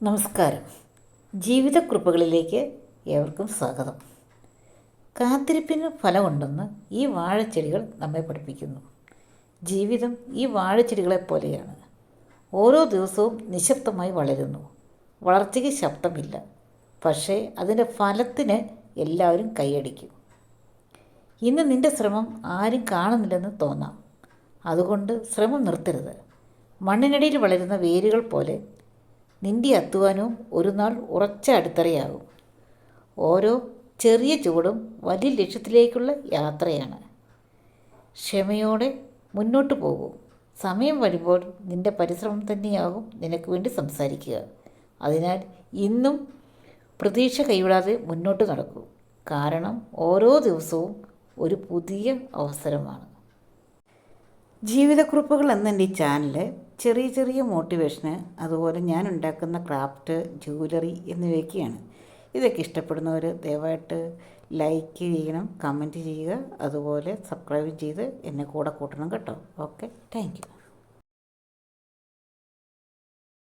നമസ്കാരം. ജീവിതക്കുറിപ്പുകളിലേക്ക് ഏവർക്കും സ്വാഗതം. കാത്തിരിപ്പിന് ഫലമുണ്ടെന്ന് ഈ വാഴച്ചെടികൾ നമ്മെ പഠിപ്പിക്കുന്നു. ജീവിതം ഈ വാഴച്ചെടികളെപ്പോലെയാണ്. ഓരോ ദിവസവും നിശബ്ദമായി വളരുന്നു. വളർച്ചയ്ക്ക് ശബ്ദമില്ല, പക്ഷേ അതിൻ്റെ ഫലത്തിന് എല്ലാവരും കൈയടിക്കും. ഇന്ന് നിൻ്റെ ശ്രമം ആരും കാണുന്നില്ലെന്ന് തോന്നാം. അതുകൊണ്ട് ശ്രമം നിർത്തരുത്. മണ്ണിനടിയിൽ വളരുന്ന വേരുകൾ പോലെ നിൻ്റെ അധ്വാനവും ഒരു നാൾ ഉറച്ച അടിത്തറയാകും. ഓരോ ചെറിയ ചുവടും വലിയ ലക്ഷ്യത്തിലേക്കുള്ള യാത്രയാണ്. ക്ഷമയോടെ മുന്നോട്ട് പോകൂ. സമയം വരുമ്പോൾ നിൻ്റെ പരിശ്രമം തന്നെയാകും നിനക്ക് വേണ്ടി സംസാരിക്കുക. അതിനാൽ ഇന്നും പ്രതീക്ഷ കൈവിടാതെ മുന്നോട്ട് നടക്കൂ. കാരണം ഓരോ ദിവസവും ഒരു പുതിയ അവസരമാണ്. ജീവിതക്കുറിപ്പുകൾ എന്ന ഈ ചാനൽ ചെറിയ ചെറിയ മോട്ടിവേഷന്, അതുപോലെ ഞാൻ ഉണ്ടാക്കുന്ന ക്രാഫ്റ്റ്, ജ്വല്ലറി എന്നിവയൊക്കെയാണ്. ഇതൊക്കെ ഇഷ്ടപ്പെടുന്നവർ ദയവായിട്ട് ലൈക്ക് ചെയ്യണം, കമൻറ്റ് ചെയ്യുക, അതുപോലെ സബ്സ്ക്രൈബ് ചെയ്ത് എന്നെ കൂടെ കൂട്ടണം കേട്ടോ. Okay, thank you.